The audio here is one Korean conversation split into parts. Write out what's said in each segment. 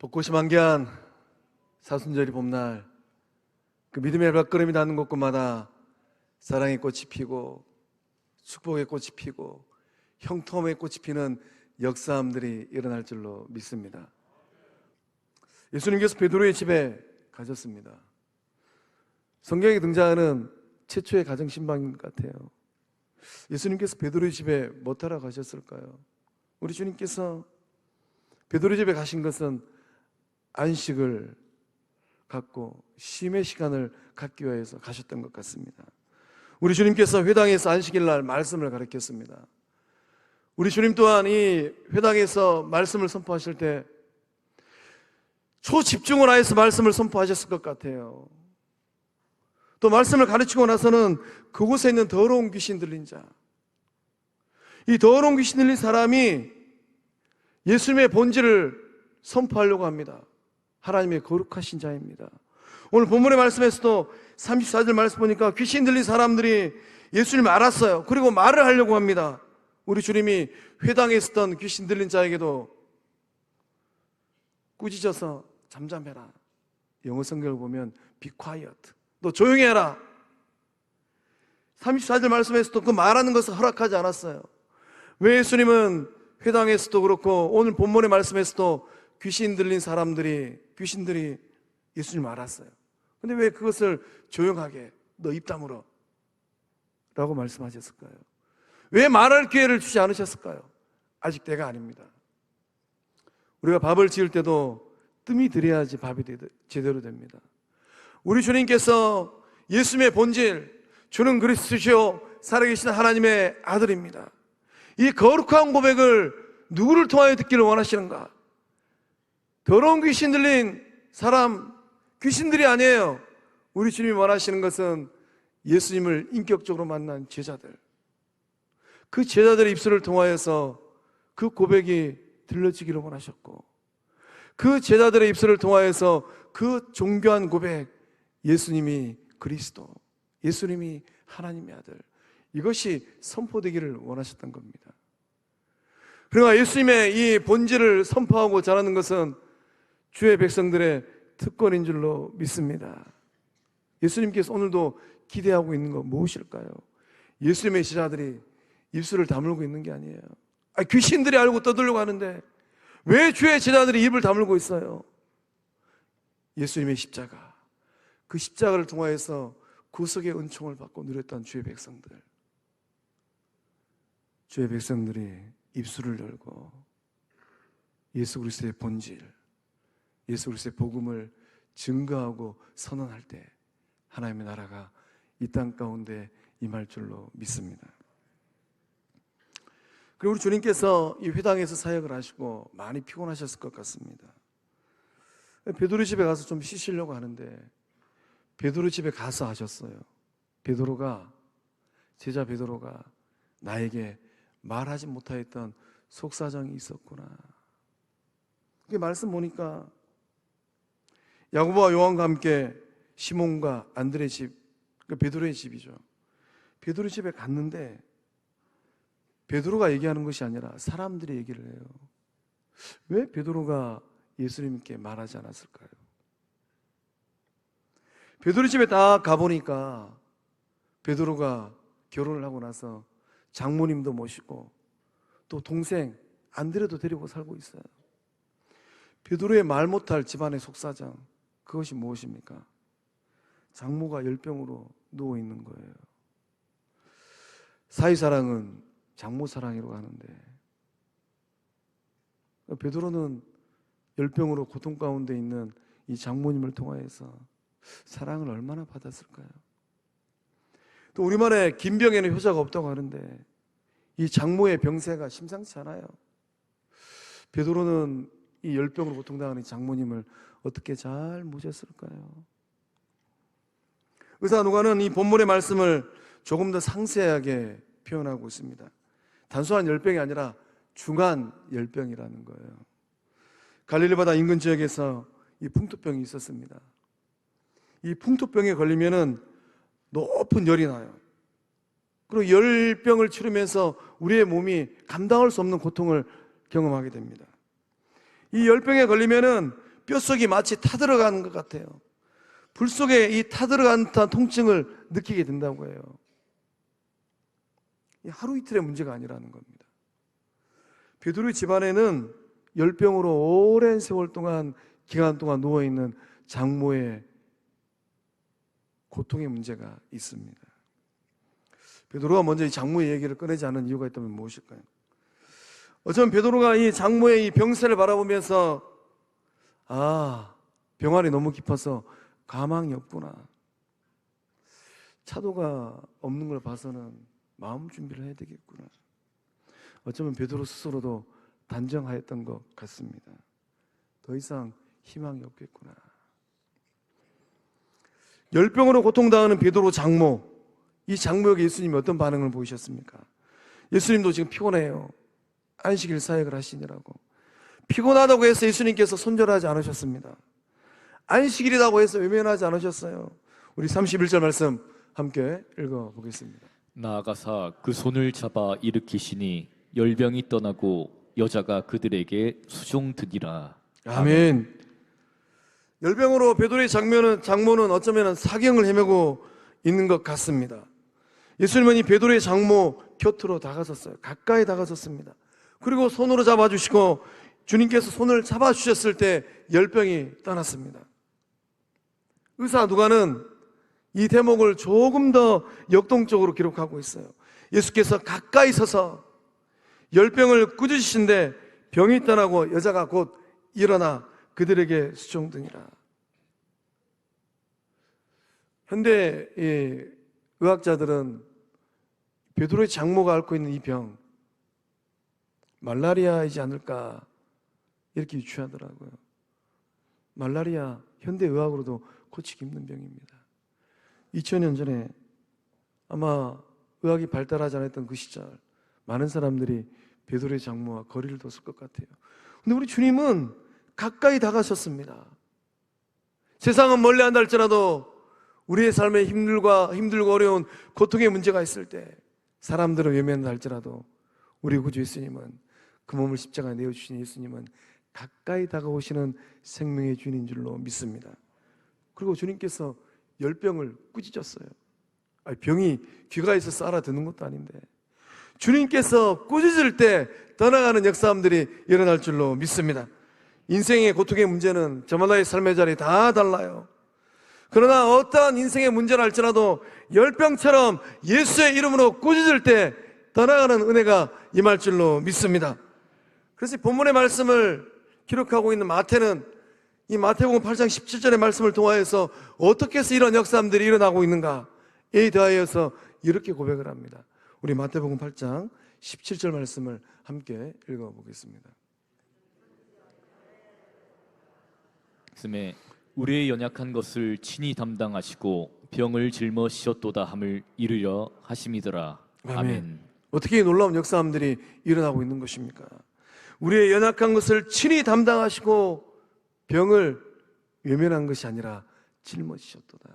벚꽃이 만개한 사순절이 봄날, 그 믿음의 발걸음이 닿는 곳곳마다 사랑의 꽃이 피고 축복의 꽃이 피고 형통의 꽃이 피는 역사함들이 일어날 줄로 믿습니다. 예수님께서 베드로의 집에 가셨습니다. 성경에 등장하는 최초의 가정신방인 것 같아요. 예수님께서 베드로의 집에 뭐하러 가셨을까요? 우리 주님께서 베드로의 집에 가신 것은 안식을 갖고 쉼의 시간을 갖기 위해서 가셨던 것 같습니다. 우리 주님께서 회당에서 안식일 날 말씀을 가르쳤습니다. 우리 주님 또한 이 회당에서 말씀을 선포하실 때 초집중을 하여서 말씀을 선포하셨을 것 같아요. 또 말씀을 가르치고 나서는 그곳에 있는 더러운 귀신 들린 자, 이 더러운 귀신 들린 사람이 예수님의 본질을 선포하려고 합니다. 하나님의 거룩하신 자입니다. 오늘 본문의 말씀에서도 34절 말씀 보니까 귀신 들린 사람들이 예수님을 알았어요. 그리고 말을 하려고 합니다. 우리 주님이 회당에 있었던 귀신 들린 자에게도 꾸짖어서 잠잠해라. 영어 성경을 보면 be quiet. 너 조용히 해라. 34절 말씀에서도 그 말하는 것을 허락하지 않았어요. 왜 예수님은 회당에서도 그렇고 오늘 본문의 말씀에서도 귀신 들린 귀신들이 예수님을 알았어요. 근데 왜 그것을 조용하게 너 입 다물어 라고 말씀하셨을까요? 왜 말할 기회를 주지 않으셨을까요? 아직 때가 아닙니다. 우리가 밥을 지을 때도 뜸이 들여야지 밥이 제대로 됩니다. 우리 주님께서 예수님의 본질, 주는 그리스도시요 살아계신 하나님의 아들입니다. 이 거룩한 고백을 누구를 통하여 듣기를 원하시는가? 더러운 귀신 들린 사람, 귀신들이 아니에요. 우리 주님이 원하시는 것은 예수님을 인격적으로 만난 제자들, 그 제자들의 입술을 통하여서 그 고백이 들려지기를 원하셨고, 그 제자들의 입술을 통하여서 그 존귀한 고백, 예수님이 그리스도, 예수님이 하나님의 아들, 이것이 선포되기를 원하셨던 겁니다. 그러나 예수님의 이 본질을 선포하고 자라는 것은 주의 백성들의 특권인 줄로 믿습니다. 예수님께서 오늘도 기대하고 있는 거 무엇일까요? 예수님의 제자들이 입술을 다물고 있는 게 아니에요. 귀신들이 알고 떠들려고 하는데 왜 주의 제자들이 입을 다물고 있어요? 예수님의 십자가, 그 십자가를 통하여서 구속의 은총을 받고 누렸던 주의 백성들, 주의 백성들이 입술을 열고 예수 그리스도의 본질, 예수 그리스도의 복음을 증거하고 선언할 때 하나님의 나라가 이 땅 가운데 임할 줄로 믿습니다. 그리고 우리 주님께서 이 회당에서 사역을 하시고 많이 피곤하셨을 것 같습니다. 베드로 집에 가서 좀 쉬시려고 하는데 베드로 집에 가서 하셨어요. 제자 베드로가 나에게 말하지 못하였던 속사정이 있었구나. 그게 말씀 보니까 야고보와 요한과 함께 시몬과 안드레 집, 베드로의 집이죠. 베드로 집에 갔는데 베드로가 얘기하는 것이 아니라 사람들이 얘기를 해요. 왜 베드로가 예수님께 말하지 않았을까요? 베드로 집에 다 가보니까 베드로가 결혼을 하고 나서 장모님도 모시고 또 동생 안드레도 데리고 살고 있어요. 베드로의 말 못할 집안의 속사정, 그것이 무엇입니까? 장모가 열병으로 누워있는 거예요. 사위사랑은 장모사랑이라고 하는데 베드로는 열병으로 고통 가운데 있는 이 장모님을 통하여서 사랑을 얼마나 받았을까요? 또 우리말에 긴병에는 효자가 없다고 하는데 이 장모의 병세가 심상치 않아요. 베드로는 이 열병으로 고통당하는 장모님을 어떻게 잘 모셨을까요? 의사 누가는 이 본문의 말씀을 조금 더 상세하게 표현하고 있습니다. 단순한 열병이 아니라 중한 열병이라는 거예요. 갈릴리 바다 인근 지역에서 이 풍토병이 있었습니다. 이 풍토병에 걸리면은 높은 열이 나요. 그리고 열병을 치르면서 우리의 몸이 감당할 수 없는 고통을 경험하게 됩니다. 이 열병에 걸리면은 뼛속이 마치 타들어가는 것 같아요. 불 속에 이 타들어간 듯한 통증을 느끼게 된다고 해요. 하루 이틀의 문제가 아니라는 겁니다. 베드로의 집안에는 열병으로 오랜 세월 동안 기간 동안 누워있는 장모의 고통의 문제가 있습니다. 베드로가 먼저 이 장모의 얘기를 꺼내지 않은 이유가 있다면 무엇일까요? 어쩌면 베드로가 이 장모의 이 병세를 바라보면서 병환이 너무 깊어서 가망이 없구나, 차도가 없는 걸 봐서는 마음 준비를 해야 되겠구나, 어쩌면 베드로 스스로도 단정하였던 것 같습니다. 더 이상 희망이 없겠구나. 열병으로 고통당하는 베드로 장모, 이 장모에게 예수님이 어떤 반응을 보이셨습니까? 예수님도 지금 피곤해요. 안식일 사역을 하시느라고. 피곤하다고 해서 예수님께서 손절하지 않으셨습니다. 안식일이라고 해서 외면하지 않으셨어요. 우리 31절 말씀 함께 읽어보겠습니다. 나아가사 그 손을 잡아 일으키시니 열병이 떠나고 여자가 그들에게 수종드니라. 아멘. 열병으로 베드로의 장모는 어쩌면 사경을 헤매고 있는 것 같습니다. 예수님은 이 베드로의 장모 곁으로 다가섰어요. 가까이 다가섰습니다. 그리고 손으로 잡아주시고 주님께서 손을 잡아주셨을 때 열병이 떠났습니다. 의사 누가는 이 대목을 조금 더 역동적으로 기록하고 있어요. 예수께서 가까이 서서 열병을 꾸짖으신데 병이 떠나고 여자가 곧 일어나 그들에게 수종드니라. 현대 의학자들은 베드로의 장모가 앓고 있는 이 병, 말라리아이지 않을까 이렇게 유추하더라고요. 말라리아, 현대 의학으로도 고치기 힘든 병입니다. 2000년 전에 아마 의학이 발달하지 않았던 그 시절, 많은 사람들이 베드로의 장모와 거리를 뒀을 것 같아요. 근데 우리 주님은 가까이 다가섰습니다. 세상은 멀리 한다 할지라도 우리의 삶에 힘들고 어려운 고통의 문제가 있을 때, 사람들은 외면한다 할지라도 우리 구주 예수님은, 그 몸을 십자가에 내어주신 예수님은 가까이 다가오시는 생명의 주인인 줄로 믿습니다. 그리고 주님께서 열병을 꾸짖었어요. 병이 귀가 있어서 알아듣는 것도 아닌데 주님께서 꾸짖을 때 떠나가는 역사함들이 일어날 줄로 믿습니다. 인생의 고통의 문제는 저마다의 삶의 자리 다 달라요. 그러나 어떠한 인생의 문제를 할지라도 열병처럼 예수의 이름으로 꾸짖을 때 떠나가는 은혜가 임할 줄로 믿습니다. 그래서 본문의 말씀을 기록하고 있는 마태는 이 마태복음 8장 17절의 말씀을 통하여서 어떻게 해서 이런 역사들이 일어나고 있는가에 대하여서 이렇게 고백을 합니다. 우리 마태복음 8장 17절 말씀을 함께 읽어보겠습니다. 말씀에 우리의 연약한 것을 친히 담당하시고 병을 짊어지셨도다 함을 이루려 하심이더라. 아멘. 어떻게 놀라운 역사들이 일어나고 있는 것입니까? 우리의 연약한 것을 친히 담당하시고 병을 외면한 것이 아니라 짊어지셨도다.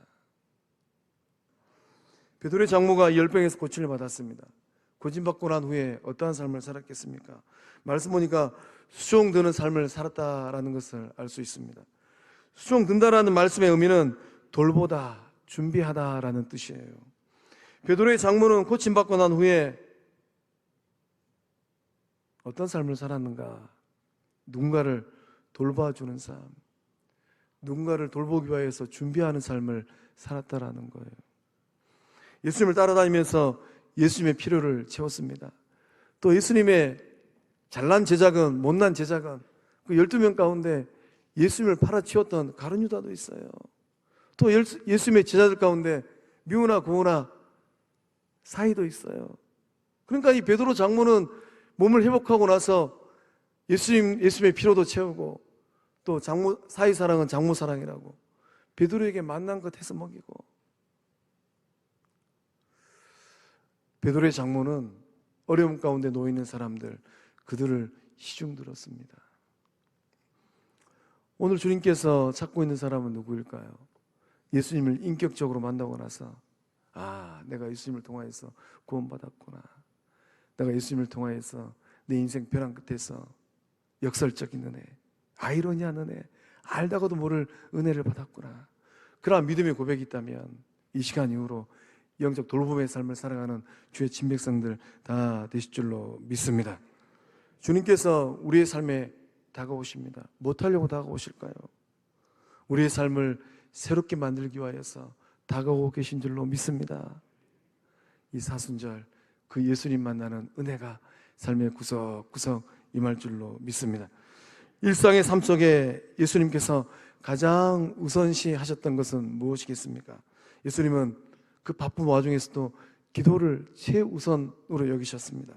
베드로의 장모가 열병에서 고침을 받았습니다. 고침받고 난 후에 어떠한 삶을 살았겠습니까? 말씀 보니까 수종드는 삶을 살았다라는 것을 알 수 있습니다. 수종든다라는 말씀의 의미는 돌보다, 준비하다라는 뜻이에요. 베드로의 장모는 고침받고 난 후에 어떤 삶을 살았는가? 누군가를 돌봐주는 삶, 누군가를 돌보기 위해서 준비하는 삶을 살았다라는 거예요. 예수님을 따라다니면서 예수님의 필요를 채웠습니다. 또 예수님의 잘난 제자건 못난 제자건 그 12명 가운데 예수님을 팔아치웠던 가룟 유다도 있어요. 또 예수님의 제자들 가운데 미우나 고우나 사이도 있어요. 그러니까 이 베드로 장모는 몸을 회복하고 나서 예수님의 피로도 채우고, 또 사이 사랑은 장모 사랑이라고 베드로에게 만난 것 해서 먹이고, 베드로의 장모는 어려움 가운데 놓여 있는 사람들, 그들을 시중 들었습니다. 오늘 주님께서 찾고 있는 사람은 누구일까요? 예수님을 인격적으로 만나고 나서 내가 예수님을 통하여서 구원받았구나, 내가 예수님을 통하여서 내 인생 벼랑 끝에서 역설적인 은혜, 아이러니한 은혜, 알다가도 모를 은혜를 받았구나. 그러한 믿음의 고백이 있다면 이 시간 이후로 영적 돌봄의 삶을 살아가는 주의 친백성들 다 되실 줄로 믿습니다. 주님께서 우리의 삶에 다가오십니다. 못하려고 다가오실까요? 우리의 삶을 새롭게 만들기 위하여서 다가오고 계신 줄로 믿습니다. 이 사순절 그 예수님 만나는 은혜가 삶의 구석구석 임할 줄로 믿습니다. 일상의 삶 속에 예수님께서 가장 우선시 하셨던 것은 무엇이겠습니까? 예수님은 그 바쁜 와중에서도 기도를 최우선으로 여기셨습니다.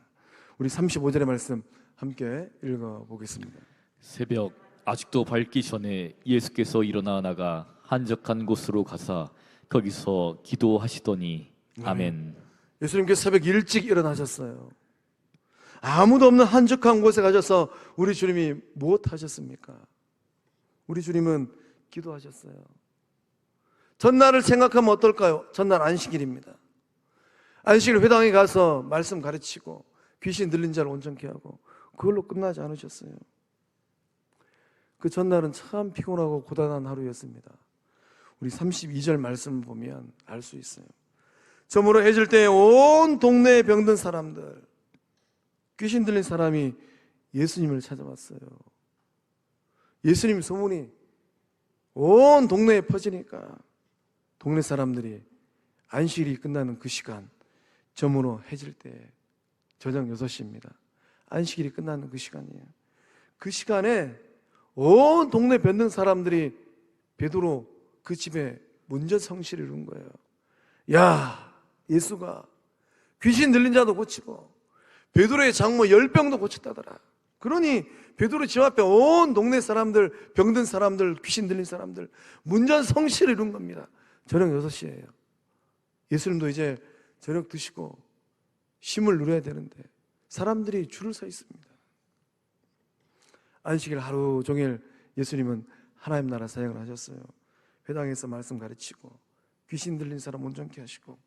우리 35절의 말씀 함께 읽어보겠습니다. 새벽 아직도 밝기 전에 예수께서 일어나 나가 한적한 곳으로 가사 거기서 기도하시더니 아멘. 예수님께서 새벽 일찍 일어나셨어요. 아무도 없는 한적한 곳에 가셔서 우리 주님이 무엇 하셨습니까? 우리 주님은 기도하셨어요. 전날을 생각하면 어떨까요? 전날 안식일입니다. 안식일 회당에 가서 말씀 가르치고 귀신 들린 자를 온전케 하고 그걸로 끝나지 않으셨어요. 그 전날은 참 피곤하고 고단한 하루였습니다. 우리 32절 말씀을 보면 알 수 있어요. 저물어 해질 때 온 동네에 병든 사람들, 귀신 들린 사람이 예수님을 찾아왔어요. 예수님 소문이 온 동네에 퍼지니까 동네 사람들이 안식일이 끝나는 그 시간, 저물어 해질 때 저녁 6시입니다. 안식일이 끝나는 그 시간이에요. 그 시간에 온 동네 병든 사람들이 베드로 그 집에 문전 성시를 이룬 거예요. 야, 예수가 귀신 들린 자도 고치고 베드로의 장모 10병도 고쳤다더라. 그러니 베드로 집 앞에 온 동네 사람들, 병든 사람들, 귀신 들린 사람들 문전 성시를 이룬 겁니다. 저녁 6시예요. 예수님도 이제 저녁 드시고 쉼을 누려야 되는데 사람들이 줄을 서 있습니다. 안식일 하루 종일 예수님은 하나님 나라 사역을 하셨어요. 회당에서 말씀 가르치고 귀신 들린 사람 온전케 하시고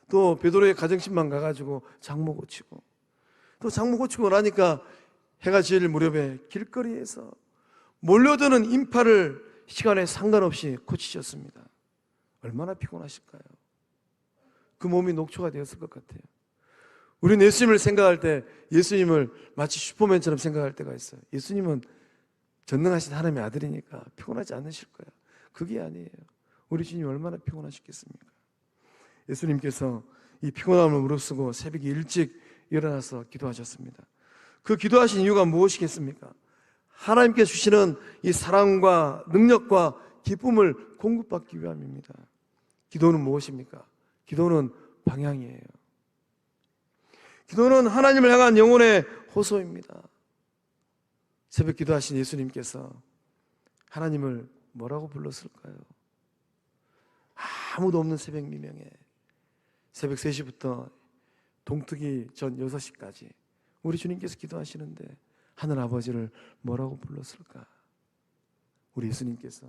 또 베드로의 가정집만 가가지고 장모 고치고 또 장모 고치고 나니까 해가 지을 무렵에 길거리에서 몰려드는 인파를 시간에 상관없이 고치셨습니다. 얼마나 피곤하실까요? 그 몸이 녹초가 되었을 것 같아요. 우리는 예수님을 생각할 때 예수님을 마치 슈퍼맨처럼 생각할 때가 있어요. 예수님은 전능하신 하나님의 아들이니까 피곤하지 않으실 거예요. 그게 아니에요. 우리 주님이 얼마나 피곤하셨겠습니까? 예수님께서 이 피곤함을 무릅쓰고 새벽에 일찍 일어나서 기도하셨습니다. 그 기도하신 이유가 무엇이겠습니까? 하나님께 주시는 이 사랑과 능력과 기쁨을 공급받기 위함입니다. 기도는 무엇입니까? 기도는 방향이에요. 기도는 하나님을 향한 영혼의 호소입니다. 새벽 기도하신 예수님께서 하나님을 뭐라고 불렀을까요? 아무도 없는 새벽 미명에 새벽 3시부터 동트기 전 6시까지 우리 주님께서 기도하시는데 하늘 아버지를 뭐라고 불렀을까? 우리 예수님께서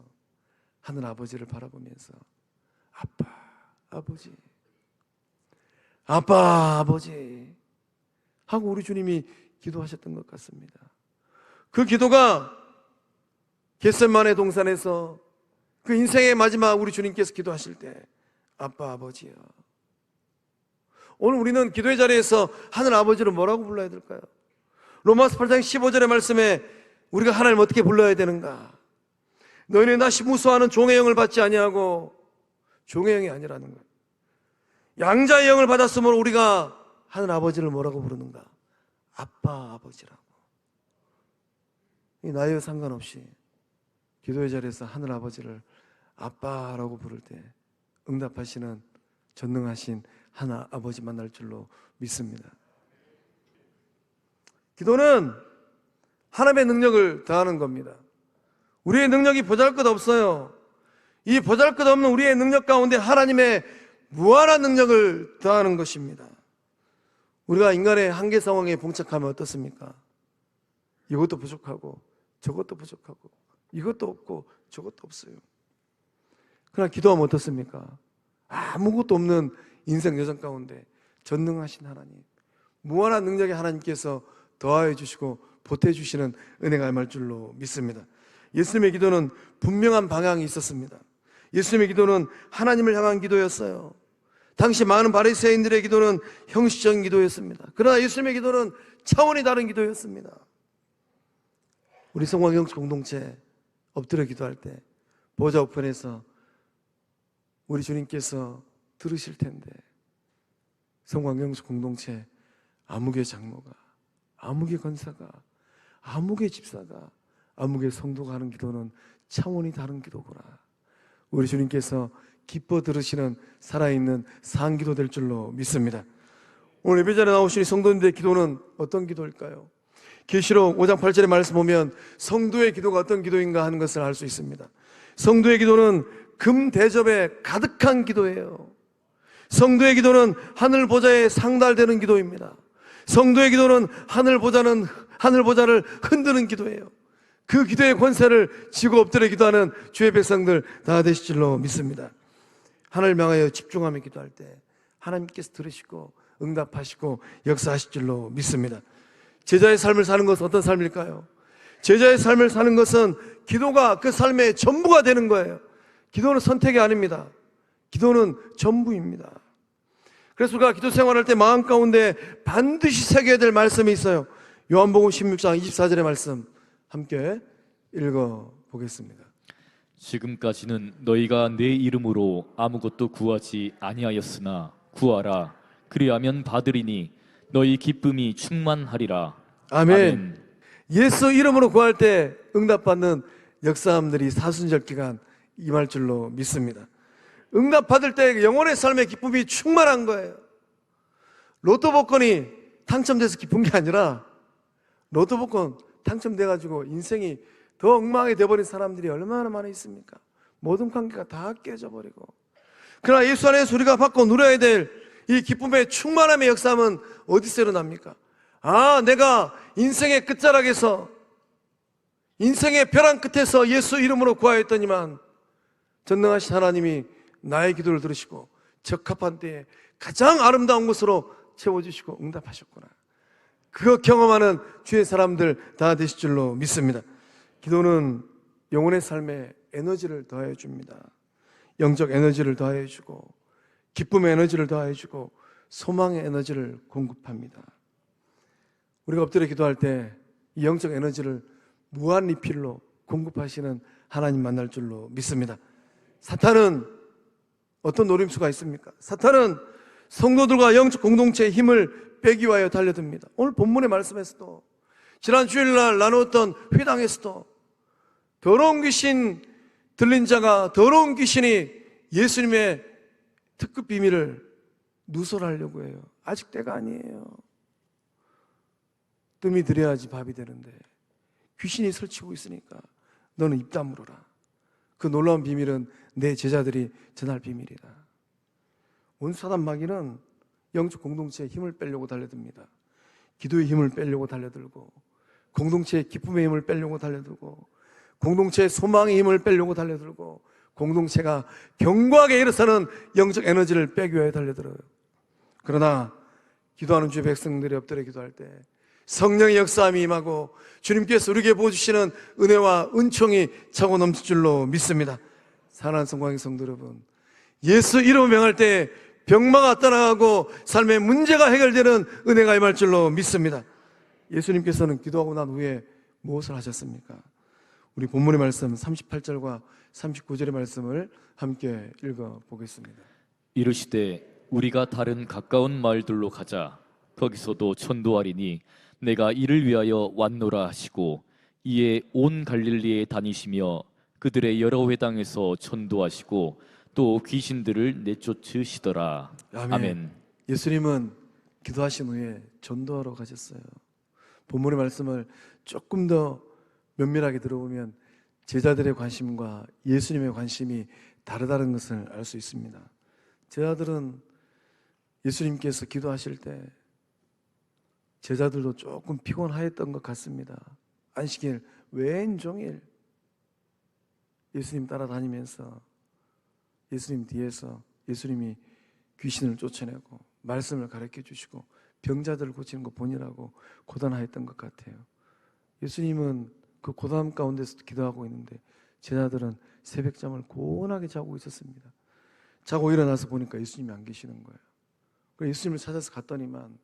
하늘 아버지를 바라보면서 아빠, 아버지, 아빠, 아버지 하고 우리 주님이 기도하셨던 것 같습니다. 그 기도가 겟세마네 동산에서 그 인생의 마지막 우리 주님께서 기도하실 때 아빠, 아버지요. 오늘 우리는 기도의 자리에서 하늘 아버지를 뭐라고 불러야 될까요? 로마서 8장 15절의 말씀에 우리가 하나님을 어떻게 불러야 되는가? 너희는 다시 무수하는 종의 영을 받지 아니하고 종의 영이 아니라는 거예요. 양자의 영을 받았으므로 우리가 하늘 아버지를 뭐라고 부르는가? 아빠, 아버지라고. 이 나이와 상관없이 기도의 자리에서 하늘 아버지를 아빠라고 부를 때 응답하시는 전능하신 하나 아버지 만날 줄로 믿습니다. 기도는 하나님의 능력을 더하는 겁니다. 우리의 능력이 보잘것없어요. 이 보잘것없는 우리의 능력 가운데 하나님의 무한한 능력을 더하는 것입니다. 우리가 인간의 한계 상황에 봉착하면 어떻습니까? 이것도 부족하고 저것도 부족하고 이것도 없고 저것도 없어요. 그러나 기도하면 어떻습니까? 아무것도 없는 인생 여정 가운데 전능하신 하나님, 무한한 능력의 하나님께서 더하여 주시고 보태주시는 은혜가 임할 줄로 믿습니다. 예수님의 기도는 분명한 방향이 있었습니다. 예수님의 기도는 하나님을 향한 기도였어요. 당시 많은 바리새인들의 기도는 형식적인 기도였습니다. 그러나 예수님의 기도는 차원이 다른 기도였습니다. 우리 성광영축 공동체 엎드려 기도할 때 보좌 우편에서 우리 주님께서 들으실 텐데, 성광영축 공동체 아무개 장로가, 아무개 권사가, 아무개 집사가, 아무개 성도가 하는 기도는 차원이 다른 기도구나. 우리 주님께서 기뻐 들으시는 살아있는 상기도 될 줄로 믿습니다. 오늘 예배 자리에 나오신 성도님들의 기도는 어떤 기도일까요? 계시록 5장 8절의 말씀 보면 성도의 기도가 어떤 기도인가 하는 것을 알 수 있습니다. 성도의 기도는 금 대접에 가득한 기도예요. 성도의 기도는 하늘 보좌에 상달되는 기도입니다. 성도의 기도는 하늘 보좌를 흔드는 기도예요. 그 기도의 권세를 지고 엎드려 기도하는 주의 백성들 다 되실 줄로 믿습니다. 하나님을 향하여 집중하며 기도할 때 하나님께서 들으시고 응답하시고 역사하실 줄로 믿습니다. 제자의 삶을 사는 것은 어떤 삶일까요? 제자의 삶을 사는 것은 기도가 그 삶의 전부가 되는 거예요. 기도는 선택이 아닙니다. 기도는 전부입니다. 그래서 우리가 기도 생활할 때 마음 가운데 반드시 새겨야 될 말씀이 있어요. 요한복음 16장 24절의 말씀 함께 읽어보겠습니다. 지금까지는 너희가 내 이름으로 아무것도 구하지 아니하였으나 구하라. 그리하면 받으리니 너희 기쁨이 충만하리라. 아멘. 예수 이름으로 구할 때 응답받는 역사함들이 사순절 기간 임할 줄로 믿습니다. 응답받을 때 영혼의 삶의 기쁨이 충만한 거예요. 로또 복권이 당첨돼서 기쁜 게 아니라 로또 복권 당첨돼가지고 인생이 더 엉망이 돼버린 사람들이 얼마나 많이 있습니까? 모든 관계가 다 깨져버리고. 그러나 예수 안에서 우리가 받고 누려야 될 이 기쁨의 충만함의 역사함은 어디서 일어납니까? 내가 인생의 끝자락에서, 인생의 벼랑 끝에서 예수 이름으로 구하였더니만 전능하신 하나님이 나의 기도를 들으시고 적합한 때에 가장 아름다운 것으로 채워주시고 응답하셨구나. 그거 경험하는 주의 사람들 다 되실 줄로 믿습니다. 기도는 영혼의 삶에 에너지를 더해 줍니다. 영적 에너지를 더해 주고, 기쁨의 에너지를 더해 주고, 소망의 에너지를 공급합니다. 우리가 엎드려 기도할 때 이 영적 에너지를 무한 리필로 공급하시는 하나님 만날 줄로 믿습니다. 사탄은 어떤 노림수가 있습니까? 사탄은 성도들과 영적 공동체의 힘을 빼기 위하여 달려듭니다. 오늘 본문의 말씀에서도, 지난 주일날 나누었던 회당에서도 더러운 귀신 들린 자가, 더러운 귀신이 예수님의 특급 비밀을 누설하려고 해요. 아직 때가 아니에요. 뜸이 들여야지 밥이 되는데 귀신이 설치고 있으니까 너는 입 다물어라. 그 놀라운 비밀은 내 제자들이 전할 비밀이다. 원수사단 마귀는 영적 공동체의 힘을 빼려고 달려듭니다. 기도의 힘을 빼려고 달려들고, 공동체의 기쁨의 힘을 빼려고 달려들고, 공동체의 소망의 힘을 빼려고 달려들고, 공동체가 견고하게 일어서는 영적 에너지를 빼기 위해 달려들어요. 그러나 기도하는 주의 백성들이 엎드려 기도할 때 성령의 역사함이 임하고 주님께서 우리에게 보여주시는 은혜와 은총이 차고 넘칠 줄로 믿습니다. 사랑하는 성광의 성도 여러분, 예수 이름 명할 때 병마가 떠나가고 삶의 문제가 해결되는 은혜가 임할 줄로 믿습니다. 예수님께서는 기도하고 난 후에 무엇을 하셨습니까? 우리 본문의 말씀 38절과 39절의 말씀을 함께 읽어보겠습니다. 이르시되 우리가 다른 가까운 마을들로 가자. 거기서도 전도하리니 내가 이를 위하여 왔노라 하시고, 이에 온 갈릴리에 다니시며 그들의 여러 회당에서 전도하시고 또 귀신들을 내쫓으시더라. 아멘. 예수님은 기도하신 후에 전도하러 가셨어요. 본문의 말씀을 조금 더 면밀하게 들어보면 제자들의 관심과 예수님의 관심이 다르다는 것을 알 수 있습니다. 제자들은 예수님께서 기도하실 때 제자들도 조금 피곤하였던 것 같습니다. 안식일 왼종일 예수님 따라다니면서 예수님 뒤에서 예수님이 귀신을 쫓아내고 말씀을 가르쳐 주시고 병자들을 고치는 거 보느라고 고단하였던 것 같아요. 예수님은 그 고담 가운데서 기도하고 있는데 제자들은 새벽잠을 고온하게 자고 있었습니다. 자고 일어나서 보니까 예수님이 안 계시는 거예요. 그래서 예수님을 찾아서 갔더니만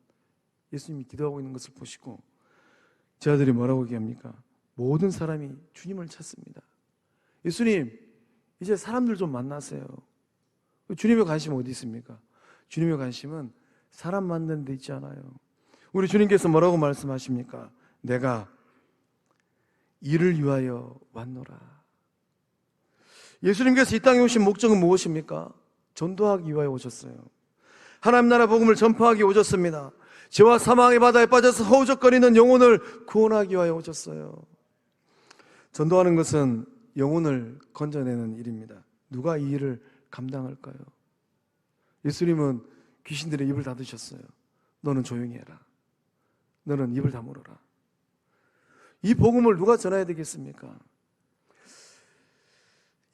예수님이 기도하고 있는 것을 보시고 제자들이 뭐라고 얘기합니까? 모든 사람이 주님을 찾습니다. 예수님, 이제 사람들 좀 만나세요. 주님의 관심은 어디 있습니까? 주님의 관심은 사람 만드는 데 있지 않아요. 우리 주님께서 뭐라고 말씀하십니까? 내가 이를 위하여 왔노라. 예수님께서 이 땅에 오신 목적은 무엇입니까? 전도하기 위하여 오셨어요. 하나님 나라 복음을 전파하기 위해 오셨습니다. 죄와 사망의 바다에 빠져서 허우적거리는 영혼을 구원하기 위하여 오셨어요. 전도하는 것은 영혼을 건져내는 일입니다. 누가 이 일을 감당할까요? 예수님은 귀신들의 입을 닫으셨어요. 너는 조용히 해라. 너는 입을 다물어라. 이 복음을 누가 전해야 되겠습니까?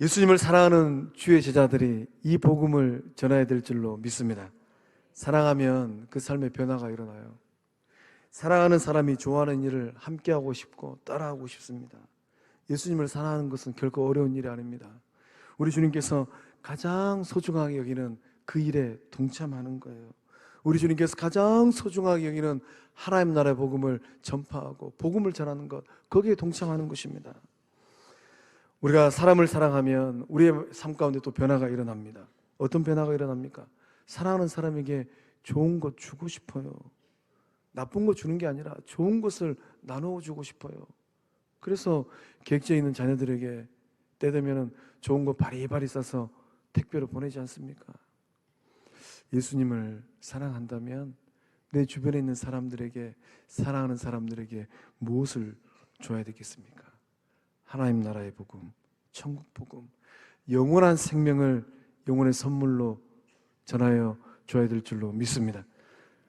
예수님을 사랑하는 주의 제자들이 이 복음을 전해야 될 줄로 믿습니다. 사랑하면 그 삶의 변화가 일어나요. 사랑하는 사람이 좋아하는 일을 함께하고 싶고 따라하고 싶습니다. 예수님을 사랑하는 것은 결코 어려운 일이 아닙니다. 우리 주님께서 가장 소중하게 여기는 그 일에 동참하는 거예요. 우리 주님께서 가장 소중하게 여기는 하나님 나라의 복음을 전파하고 복음을 전하는 것, 거기에 동참하는 것입니다. 우리가 사람을 사랑하면 우리의 삶 가운데 또 변화가 일어납니다. 어떤 변화가 일어납니까? 사랑하는 사람에게 좋은 것 주고 싶어요. 나쁜 거 주는 게 아니라 좋은 것을 나누어 주고 싶어요. 그래서 계획지에 있는 자녀들에게 때 되면 좋은 거 바리바리 싸서 택배로 보내지 않습니까? 예수님을 사랑한다면 내 주변에 있는 사람들에게, 사랑하는 사람들에게 무엇을 줘야 되겠습니까? 하나님 나라의 복음, 천국 복음, 영원한 생명을 영혼의 선물로 전하여 줘야 될 줄로 믿습니다.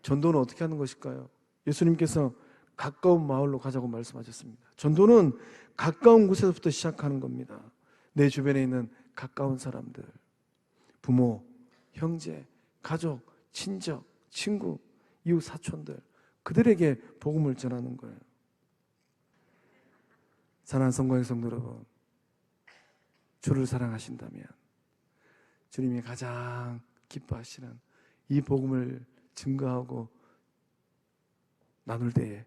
전도는 어떻게 하는 것일까요? 예수님께서 가까운 마을로 가자고 말씀하셨습니다. 전도는 가까운 곳에서부터 시작하는 겁니다. 내 주변에 있는 가까운 사람들, 부모, 형제, 가족, 친척, 친구, 이웃 사촌들, 그들에게 복음을 전하는 거예요. 사랑하는 성도의 성도 여러분, 주를 사랑하신다면 주님이 가장 기뻐하시는 이 복음을 증거하고 나눌 때에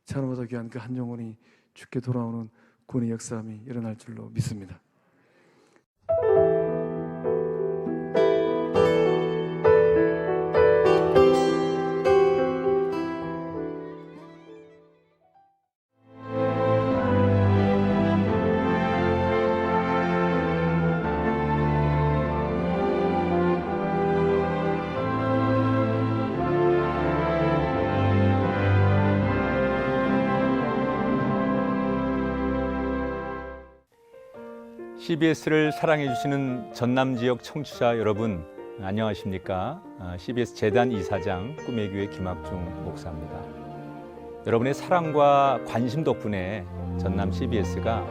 천하보다 귀한 그 한 영혼이 주께 돌아오는 구원의 역사함이 일어날 줄로 믿습니다. CBS를 사랑해 주시는 전남 지역 청취자 여러분, 안녕하십니까? CBS 재단 이사장 꿈의 교회 김학중 목사입니다. 여러분의 사랑과 관심 덕분에 전남 CBS가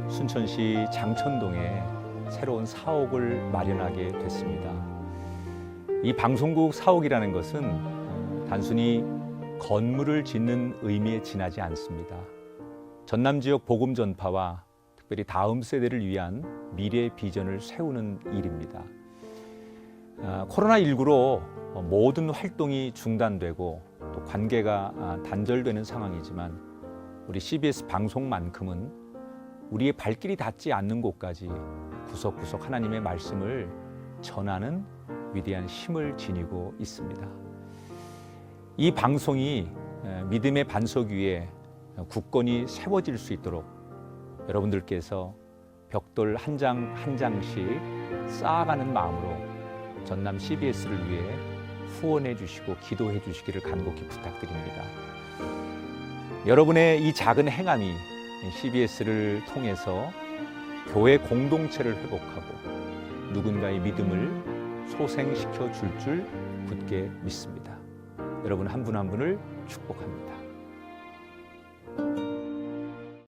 순천시 장천동에 새로운 사옥을 마련하게 됐습니다. 이 방송국 사옥이라는 것은 단순히 건물을 짓는 의미에 지나지 않습니다. 전남 지역 복음 전파와 특별히 다음 세대를 위한 미래 비전을 세우는 일입니다. 코로나19로 모든 활동이 중단되고 또 관계가 단절되는 상황이지만 우리 CBS 방송만큼은 우리의 발길이 닿지 않는 곳까지 구석구석 하나님의 말씀을 전하는 위대한 힘을 지니고 있습니다. 이 방송이 믿음의 반석 위에 굳건히 세워질 수 있도록 여러분들께서 벽돌 한 장 한 장씩 쌓아가는 마음으로 전남 CBS를 위해 후원해 주시고 기도해 주시기를 간곡히 부탁드립니다. 여러분의 이 작은 행함이 CBS를 통해서 교회 공동체를 회복하고 누군가의 믿음을 소생시켜 줄 굳게 믿습니다. 여러분 한 분 한 분을 축복합니다.